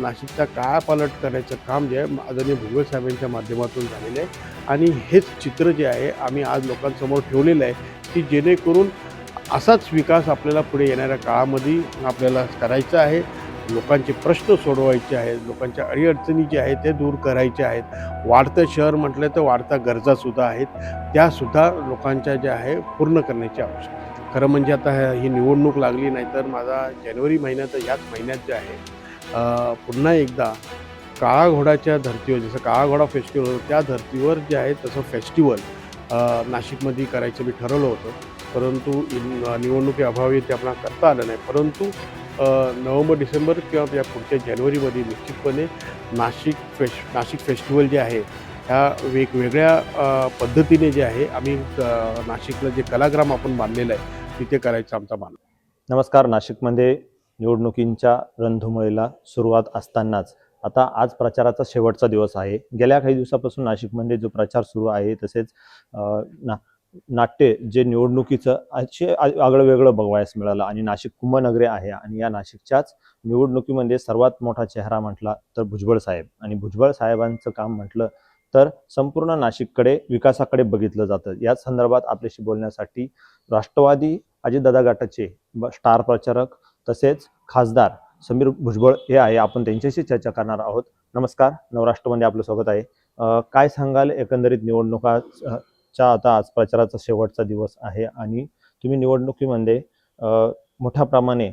नाशिकचा कायापालट करायचं काम जे आहे आदरणीय भुजबळ साहेबांच्या माध्यमातून झालेलं आहे आणि हेच चित्र जे आहे आम्ही आज लोकांसमोर ठेवलेलं आहे की जेणेकरून असाच विकास आपल्याला पुढे येणाऱ्या काळामध्ये आपल्याला करायचा आहे. लोकांचे प्रश्न सोडवायचे आहेत, लोकांच्या अडीअडचणी ज्या आहेत ते दूर करायचे आहेत. वाढतं शहर म्हटलं तर वाढत्या गरजासुद्धा आहेत, त्यासुद्धा लोकांच्या ज्या आहे पूर्ण करण्याची आवश्यकता आहे. खरं म्हणजे आता ही निवडणूक लागली नाही तर माझा जानेवारी महिन्यात ह्याच महिन्यात जे आहे पुन्हा एकदा काळा घोडाच्या धर्तीवर जसं काळा घोडा फेस्टिवल होतं त्या धर्तीवर जे आहे तसं फेस्टिवल नाशिकमध्ये करायचं मी ठरवलं होतं. परंतु निवडणुकीअभावी ते आपल्याला करता आलं नाही. परंतु नोव्हेंबर डिसेंबर किंवा या पुढच्या जानेवारीमध्ये निश्चितपणे नाशिक फेस्टिवल जे आहे ह्या वेगवेगळ्या पद्धतीने जे आहे आम्ही नाशिकला जे कलाग्राम आपण बांधलेलं आहे तिथे करायचं आमचा मान. नमस्कार. नाशिकमध्ये निवडणुकींच्या रणधुमाळीला सुरुवात असतानाच आता आज प्रचाराचा शेवटचा दिवस आहे. गेल्या काही दिवसापासून नाशिकमध्ये जो प्रचार सुरू आहे तसेच नाट्य जे निवडणुकीचं आगळं वेगळं बघायला मिळालं आणि नाशिक कुंभनगरी आहे आणि या नाशिकच्याच निवडणुकीमध्ये सर्वात मोठा चेहरा म्हटला तर भुजबळ साहेब आणि भुजबळ साहेबांचं काम म्हटलं तर संपूर्ण नाशिककडे विकासाकडे बघितलं जातं. या संदर्भात आपल्याशी बोलण्यासाठी राष्ट्रवादी अजितदादा गटाचे स्टार प्रचारक तसेच खासदार समीर भुजबळ हे आहे. आपण त्यांच्याशी चर्चा करणार आहोत. नमस्कार. नवराष्ट्रमध्ये आपलं स्वागत आहे. काय सांगाल एकंदरीत निवडणुकाच्या आता आज प्रचाराचा शेवटचा दिवस आहे आणि तुम्ही निवडणुकीमध्ये मोठ्या प्रमाणे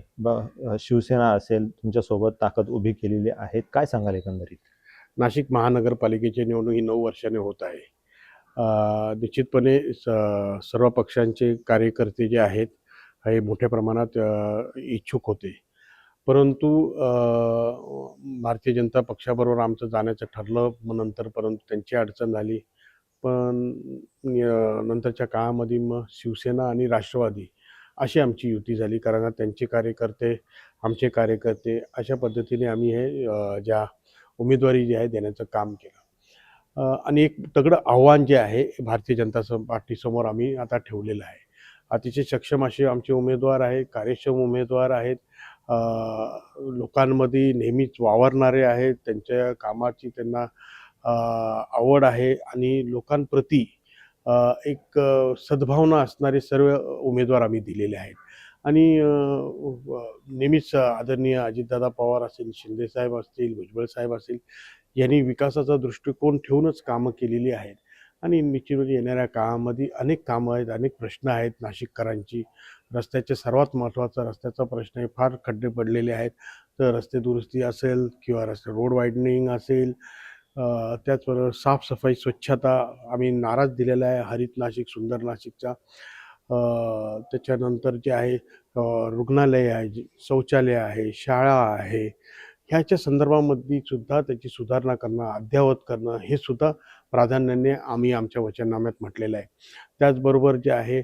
शिवसेना असेल तुमच्यासोबत ताकद उभी केलेली आहे. काय सांगाल एकंदरीत? नाशिक महानगरपालिकेची निवडणूक ही 9 वर्षाने होत आहे. निश्चितपणे सर्व पक्षांचे कार्यकर्ते जे आहेत हे मोठ्या प्रमाणात इच्छुक होते. परंतु भारतीय जनता पक्षाबरोबर आमचं जाण्याचं ठरलं नंतर, परंतु त्यांची अडचण झाली. पण नंतरच्या काळामध्ये मग शिवसेना आणि राष्ट्रवादी अशी आमची युती झाली. कारण त्यांचे कार्यकर्ते, आमचे कार्यकर्ते अशा पद्धतीने आम्ही हे ज्या उमेदवारी जी आहे देण्याचं काम केलं. आणि एक तगडं आव्हान जे आहे भारतीय जनता पार्टीसमोर आम्ही आता ठेवलेलं आहे. अतिशय सक्षम असे आमचे उमेदवार आहेत, कार्यक्षम उमेदवार आहेत, लोकांमध्ये नेहमीच वावरणारे आहेत, त्यांच्या कामाची त्यांना आवड आहे आणि लोकांप्रती एक सद्भावना असणारे सर्व उमेदवार आम्ही दिलेले आहेत. आणि नेहमीच आदरणीय अजितदादा पवार असतील, शिंदेसाहेब असतील, भुजबळ साहेब असतील यांनी विकासाचा दृष्टिकोन ठेवूनच कामं केलेली आहेत. आणि निश्चितच येणाऱ्या काळामध्ये अनेक कामं आहेत, अनेक प्रश्न आहेत नाशिककरांची. रस्त्याचे सर्वात महत्त्वाचा रस्त्याचा प्रश्न आहे. फार खड्डे पडलेले आहेत. तर रस्ते दुरुस्ती असेल किंवा रोड वाईडनिंग असेल, त्याचबरोबर साफसफाई स्वच्छता आम्ही नाराज दिलेला आहे हरित नाशिक सुंदर नाशिकचा. त्याच्यानंतर जे आहे रुग्णालय आहे, शौचालय आहे, शाळा आहे, ह्याच्या संदर्भामध्ये सुद्धा त्याची सुधारणा करणं, अद्ययावत करणं हे सुद्धा प्राधान्याने आम्ही आमच्या वचननाम्यात म्हटलेलं आहे. त्याचबरोबर जे आहे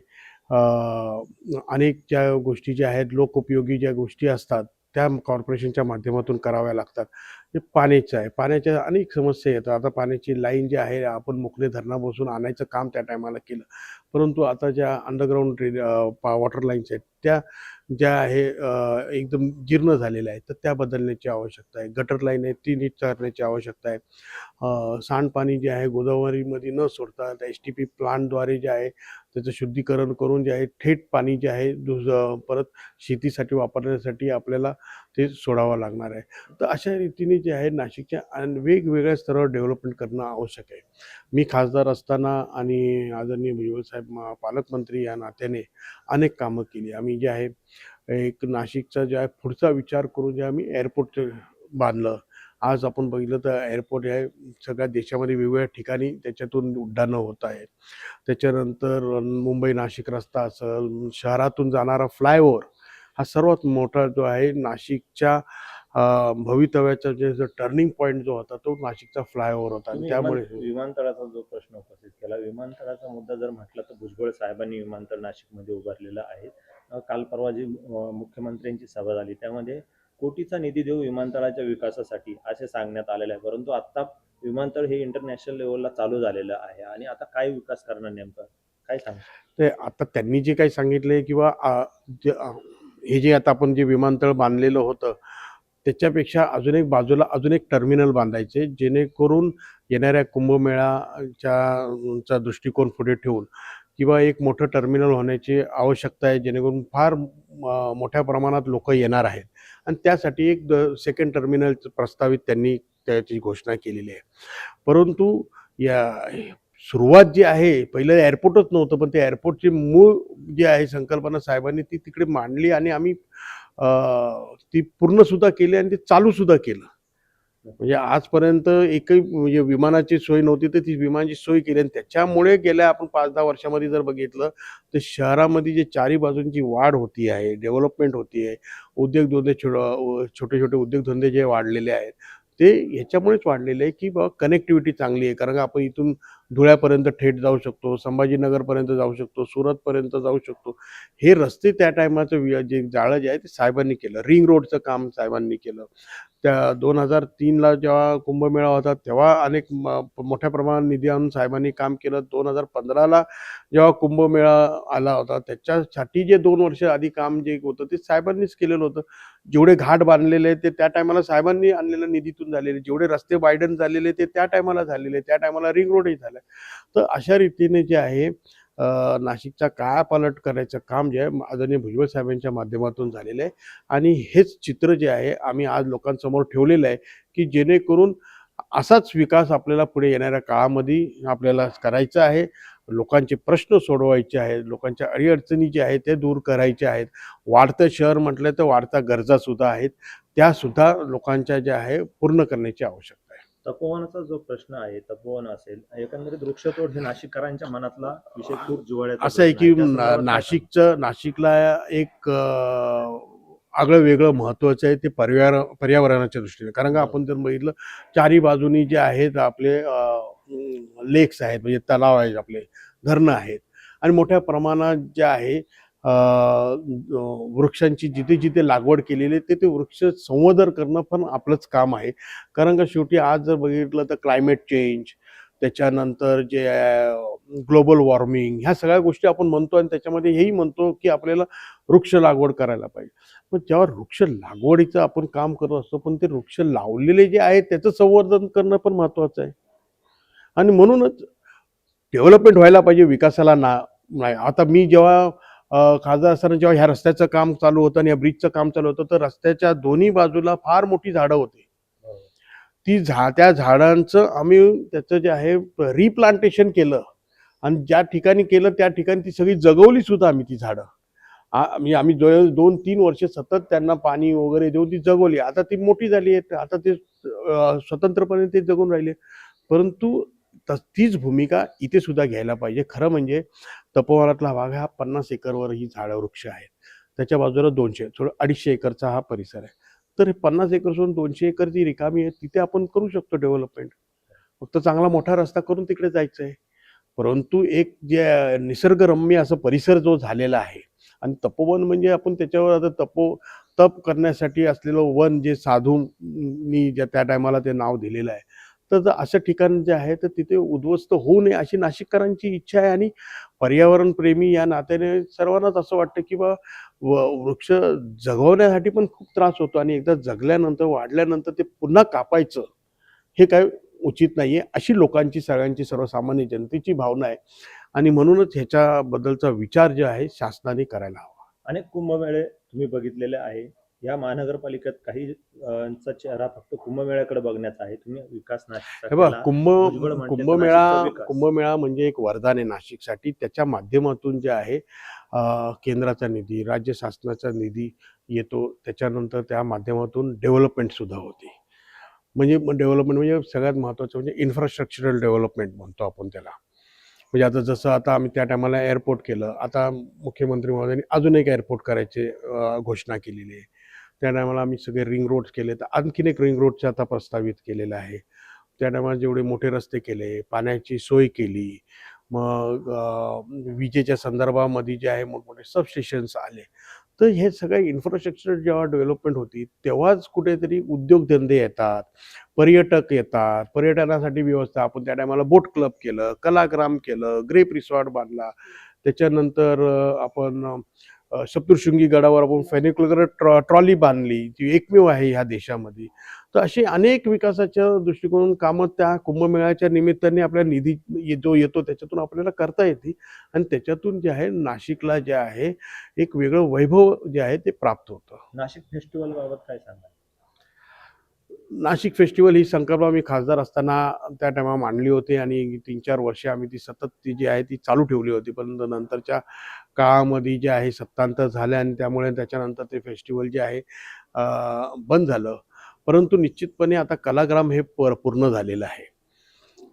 अनेक ज्या गोष्टी ज्या आहेत लोकोपयोगी ज्या गोष्टी असतात त्या कॉर्पोरेशनच्या माध्यमातून कराव्या लागतात. जे पाण्याचं आहे, पाण्याच्या अनेक समस्या येतात. आता पाण्याची लाईन जी आहे आपण मुकणे धरणापासून आणायचं काम त्या टायमाला केलं. परंतु आता ज्या अंडरग्राऊंड वॉटर लाईन्स आहेत त्या ज्या आहे एकदम जीर्ण झालेल्या आहेत, तर त्या बदलण्याची आवश्यकता आहे. गटर लाईन आहे ती नीट करण्याची आवश्यकता आहे. सांडपाणी जे आहे गोदावरीमध्ये न सोडता त्या STP प्लांटद्वारे जे आहे त्याचं शुद्धीकरण करून जे आहे थेट पाणी जे आहे परत शेतीसाठी वापरण्यासाठी आपल्याला ते सोडावं लागणार आहे. तर अशा रीतीने जे आहे नाशिकच्या वेगवेगळ्या स्तरावर डेव्हलपमेंट करणं आवश्यक आहे. मी खासदार असताना आणि आदरणीय भुजबळ साहेब पालकमंत्री या नात्याने अनेक कामं केली. आम्ही जे आहे एक नाशिकचा जे आहे पुढचा विचार करून जे आम्ही एअरपोर्ट बांधलं. आज आपण बघितलं तर एअरपोर्ट हे सगळ्या देशामध्ये वेगवेगळ्या ठिकाणी त्याच्यातून उड्डाणं होत आहेत. त्याच्यानंतर मुंबई नाशिक रस्ता असेल, शहरातून जाणारा फ्लायओव्हर हा सर्वात मोठा जो आहे नाशिकच्या भवितव्याचा जो टर्निंग पॉईंट जो होता तो नाशिकचा फ्लायओव्हर होता. आणि त्यामुळे विमानतळाचा जो प्रश्न उपस्थित केला, विमानतळाचा मुद्दा जर म्हटलं तर भुजबळ साहेबांनी विमानतळ नाशिकमध्ये उभारलेलं आहे. काल परवा जी मुख्यमंत्र्यांची सभा झाली त्यामध्ये कोटीचा निधी देऊ विमानतळाच्या विकासासाठी असे सांगण्यात आलेलं आहे. परंतु आता विमानतळ हे इंटरनॅशनल लेवलला चालू झालेलं आहे आणि आता काय विकास करणार नेमकं काय सांग? ते आता त्यांनी जे काही सांगितले किंवा हे जे आता आपण जे विमानतळ बांधलेलं होतं त्याच्यापेक्षा अजून एक बाजूला अजून एक टर्मिनल बांधायचे, जेणेकरून येणाऱ्या कुंभमेळाच्या दृष्टिकोन पुढे ठेवून किंवा एक मोठं टर्मिनल होण्याची आवश्यकता आहे, जेणेकरून फार मोठ्या प्रमाणात लोक येणार आहेत आणि त्यासाठी एक सेकंड टर्मिनल प्रस्तावित त्यांनी त्याची घोषणा केलेली आहे. परंतु या सुरुवात जी आहे, पहिलं एअरपोर्टच नव्हतं, पण त्या एअरपोर्टची मूळ जी आहे संकल्पना साहेबांनी ती तिकडे मांडली आणि आम्ही ती पूर्णसुद्धा केली आणि ते चालूसुद्धा केलं. म्हणजे आजपर्यंत एकही म्हणजे विमानाची सोय नव्हती, तर ती विमानाची सोय केली आणि त्याच्यामुळे गेल्या आपण 5-10 वर्षामध्ये जर बघितलं तर शहरामध्ये जे चारी बाजूंची वाढ होती आहे, डेव्हलपमेंट होती आहे, उद्योगधंदे छोटे-छोटे उद्योगधंदे जे वाढलेले आहेत, ते ह्याच्यामुळेच वाढलेले आहे की बाबा कनेक्टिव्हिटी चांगली आहे. कारण का आपण इथून धुळ्यापर्यंत थेट जाऊ शकतो, संभाजीनगरपर्यंत जाऊ शकतो, सुरतपर्यंत जाऊ शकतो. हे रस्ते त्या टायमाचं जे जाळं जे आहे ते साहेबांनी केलं. रिंग रोडचं काम साहेबांनी केलं. त्या 2003ला जेव्हा कुंभमेळा होता तेव्हा अनेक मोठ्या प्रमाणात निधी आणून साहेबांनी काम केलं. 2015ला जेव्हा कुंभमेळा आला होता त्याच्यासाठी जे 2 वर्ष आधी काम जे होतं ते साहेबांनीच केलेलं होतं. जेवढे घाट बांधलेले आहेत ते त्या टायमाला साहेबांनी आणलेल्या निधीतून झालेले, जेवढे रस्ते वायडन झालेले ते त्या टायमाला झालेले, त्या टायमाला रिंग रोडही झाला. तर अशा रीतीने जे आहे नाशिकचा कायापालट करायचं काम जे आहे आदरणीय भुजबळ साहेबांच्या माध्यमातून झालेलं आहे आणि हेच चित्र जे आहे आम्ही आज लोकांसमोर ठेवलेलं आहे की जेणेकरून असाच विकास आपल्याला पुढे येणाऱ्या काळामध्ये आपल्याला करायचा आहे. लोकांचे प्रश्न सोडवायचे आहेत, लोकांच्या अडीअडचणी जे आहेत ते दूर करायचे आहेत. वाढतं शहर म्हटलं तर वाढत्या गरजासुद्धा आहेत, त्यासुद्धा लोकांच्या ज्या आहे पूर्ण करण्याची आवश्यकता आहे. तपोवनाचा जो प्रश्न आहे, तपोवन असेल, एकंदरीत वृक्षतोड हे नाशिककरांच्या मनातला विषय खूप जिव्हाळ्याचा असं आहे प्रश्न की त्या संदर्भात काय सांगाल? नाशिकला एक आगळं वेगळं महत्त्वाचं आहे ते पर्यावरणाच्या दृष्टीने. कारण का आपण जर बघितलं चारी बाजूनी जे आहेत आपले लेक्स आहेत, म्हणजे तलाव आहेत, आपले धरणं आहेत आणि मोठ्या प्रमाणात जे आहे वृक्षांची जिथे जिथे लागवड केलेली आहे ते वृक्ष संवर्धन करणं पण आपलंच काम आहे. कारण का शेवटी आज जर बघितलं तर क्लायमेट चेंज, त्याच्यानंतर जे ग्लोबल वॉर्मिंग, ह्या सगळ्या गोष्टी आपण म्हणतो आणि त्याच्यामध्ये हेही म्हणतो की आपल्याला वृक्ष लागवड करायला पाहिजे. पण जेव्हा वृक्ष लागवडीचं आपण काम करत असतो, पण ते वृक्ष लावलेले जे आहेत त्याचं संवर्धन करणं पण महत्त्वाचं आहे आणि म्हणूनच डेव्हलपमेंट व्हायला पाहिजे, विकासाला नाही. आता मी जेव्हा खासदार असताना जेव्हा ह्या रस्त्याचं काम चालू होतं आणि या ब्रिजचं काम चालू होतं, तर रस्त्याच्या दोन्ही बाजूला फार मोठी झाडं होती. त्या झाडांचं आम्ही त्याचं जे आहे रिप्लांटेशन केलं आणि ज्या ठिकाणी केलं त्या ठिकाणी ती सगळी जगवली सुद्धा आम्ही ती झाडं. आम्ही 2-3 वर्ष सतत त्यांना पाणी वगैरे देऊन ती जगवली. आता ती मोठी झाली आहे, आता ते स्वतंत्रपणे ते जगून राहिले. परंतु तीच भूमिका इथे सुद्धा घ्यायला पाहिजे. खरं म्हणजे तपोवनातला भाग हा 50 एकरवर ही झाडं वृक्ष आहेत. त्याच्या बाजूला 200 250 एकरचा हा परिसर आहे. तर हे 50 एकर सोडून 200 एकर जी रिकामी आहे तिथे आपण करू शकतो डेव्हलपमेंट. फक्त चांगला मोठा रस्ता करून तिकडे जायचं आहे. परंतु एक जे निसर्गरम्य असं परिसर जो झालेला आहे आणि तपोवन म्हणजे आपण त्याच्यावर आता तप करण्यासाठी असलेलं वन जे साधूंनी ज्या त्या टायमाला ते नाव दिलेलं आहे. तर अशा ठिकाण जे आहे तर तिथे उद्ध्वस्त होऊ नये अशी नाशिककरांची इच्छा आहे आणि पर्यावरणप्रेमी या नात्याने सर्वांनाच असं वाटतं की वृक्ष जगवण्यासाठी पण खूप त्रास होतो आणि एकदा जगल्यानंतर वाढल्यानंतर ते पुन्हा कापायचं हे काय उचित नाहीये, अशी लोकांची सगळ्यांची सर्वसामान्य जनतेची भावना आहे आणि म्हणूनच ह्याच्याबद्दलचा विचार जे आहे शासनाने करायला हवा. अनेक कुंभमेळे तुम्ही बघितलेले आहे. या महानगरपालिकेत काही चा चेहरा फक्त कुंभमेळ्याकडे बघण्याचा आहे. तुम्ही विकास नाशिकचा हे बघा, केला. भुजबळ म्हणते तर नाशिकचा विकास. कुंभमेळा म्हणजे एक वरदान आहे नाशिकसाठी. त्याच्या माध्यमातून जे आहे केंद्राचा निधी, राज्य शासनाचा निधी येतो. त्याच्यानंतर त्या माध्यमातून डेव्हलपमेंट सुद्धा होते. म्हणजे डेव्हलपमेंट म्हणजे सगळ्यात महत्त्वाचं म्हणजे इन्फ्रास्ट्रक्चरल डेव्हलपमेंट म्हणतो आपण त्याला. म्हणजे आता जसं आता आम्ही त्या टायमाला एअरपोर्ट केलं. आता मुख्यमंत्री महोदयांनी अजून एक एअरपोर्ट करायची घोषणा केलेली आहे. त्या टायमाला आम्ही सगळे रिंग रोड्स केले, तर आणखीन एक रिंग रोडचं आता प्रस्तावित केलेलं आहे. त्या टायमाला जेवढे मोठे रस्ते केले, पाण्याची सोय केली, मग विजेच्या संदर्भामध्ये जे आहे मोठमोठे सबस्टेशन्स आले. तर हे सगळे इन्फ्रास्ट्रक्चर जेव्हा डेव्हलपमेंट होती तेव्हाच कुठेतरी उद्योगधंदे येतात, पर्यटक येतात, पर्यटनासाठी व्यवस्था. आपण त्या टायमाला बोट क्लब केलं, कलाग्राम केलं, ग्रेप रिसॉर्ट बांधला. त्याच्यानंतर आपण सप्तशृंगी गडावर आपण फेनिक्युलर ट्रॉली बांधली, ती एकमेव आहे ह्या देशामध्ये. तर अशी अनेक विकासाच्या दृष्टिकोनातून कामं त्या कुंभमेळ्याच्या निमित्ताने आपल्या निधी जो येतो त्याच्यातून आपल्याला करता येते आणि त्याच्यातून जे आहे नाशिकला जे आहे एक वेगळं वैभव जे आहे ते प्राप्त होतं. नाशिक फेस्टिवल बाबत काय सांगाल? नाशिक फेस्टिवल ही संकल्पना मी खासदार असताना त्या टायमा मांडली होती आणि 3-4 वर्ष आम्ही ती सतत ती जी आहे ती चालू ठेवली होती. परंतु नंतरच्या काळामध्ये जे आहे सत्तांतर झालं आणि त्यामुळे त्याच्यानंतर ते फेस्टिवल जे आहे बंद झालं. परंतु निश्चितपणे आता कलाग्राम हे पूर्ण झालेलं आहे.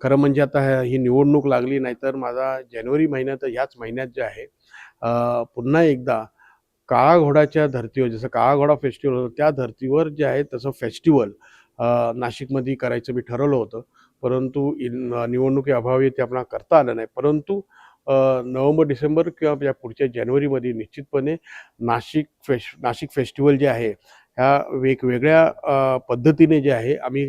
खरं म्हणजे आता ही निवडणूक लागली, नाहीतर माझा जानेवारी महिन्यात ह्याच महिन्यात जे आहे पुन्हा एकदा काळा घोडाच्या धर्तीवर, जसं काळा घोडा फेस्टिवल होतं त्या धर्तीवर जे आहे तसं फेस्टिवल नाशिकमध्ये करायचं मी ठरवलं होतं. परंतु निवडणुकीअभावी ते आपल्याला करता आलं नाही. परंतु नोव्हेंबर-डिसेंबर किंवा या पुढच्या जानेवारीमध्ये निश्चितपणे नाशिक फेस्टिवल जे आहे ह्या वेगवेगळ्या पद्धतीने जे आहे आम्ही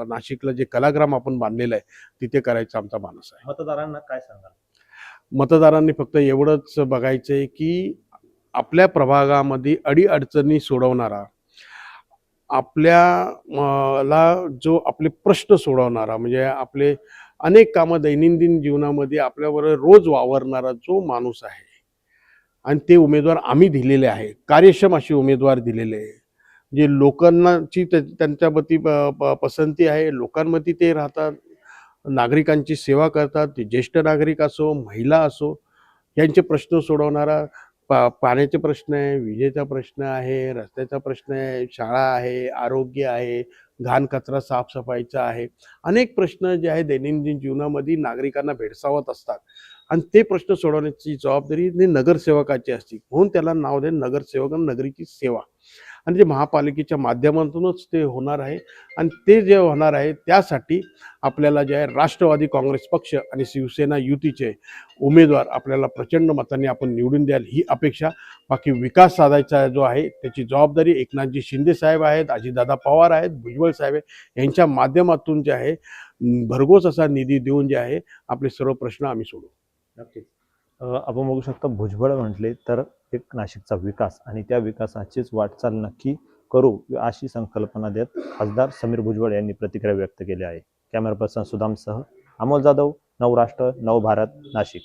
नाशिकला जे कलाग्राम आपण बांधलेलं आहे तिथे करायचा आमचा मानस आहे. मतदारांना काय सांगाल? मतदारांनी फक्त एवढंच बघायचं आहे की आपल्या प्रभागामध्ये अडीअडचणी सोडवणारा, आपल्याला जो आपले प्रश्न सोडवणारा, म्हणजे आपले अनेक कामं दैनंदिन जीवनामध्ये आपल्याबरोबर रोज वावरणारा जो माणूस आहे आणि ते उमेदवार आम्ही दिलेले आहे, कार्यक्षम असे उमेदवार दिलेले आहे, जे लोकांची त्यांच्यावरती पसंती आहे, लोकांमध्ये ते राहतात, नागरिकांची सेवा करतात, ते ज्येष्ठ नागरिक असो, महिला असो, यांचे प्रश्न सोडवणारा. पाण्याचे प्रश्न आहे, विजेचा प्रश्न आहे, रस्त्याचा प्रश्न आहे, शाळा आहे, आरोग्य आहे, घाण कचरा साफसफाईचा आहे. अनेक प्रश्न जे आहे दैनंदिन जीवनामध्ये नागरिकांना भेडसावत असतात आणि ते प्रश्न सोडवण्याची जबाबदारी नगरसेवकाची असते. म्हणून त्याला नाव दे नगरसेवक आणि नगरीची सेवा. आणि ते महापालिकेच्या माध्यमातूनच ते होणार आहे आणि ते जे होणार आहे त्यासाठी आपल्याला जे आहे राष्ट्रवादी काँग्रेस पक्ष आणि शिवसेना युतीचे उमेदवार आपल्याला प्रचंड मतांनी आपण निवडून द्याल ही अपेक्षा. बाकी विकास साधायचा जो आहे त्याची जबाबदारी एकनाथजी शिंदे साहेब आहेत, अजितदादा पवार आहेत, भुजबळ साहेब आहेत, यांच्या माध्यमातून जे आहे भरघोस असा निधी देऊन जे आहे आपले सर्व प्रश्न आम्ही सोडू. नक्कीच. आपण बघू शकता भुजबळ म्हटले तर एक नाशिकचा विकास आणि त्या विकासाचीच वाटचाल नक्की करू अशी संकल्पना देत खासदार समीर भुजबळ यांनी प्रतिक्रिया व्यक्त केली आहे. कॅमेरा पर्सन सुदामसह अमोल जाधव, नवराष्ट्र, नवभारत, नाशिक.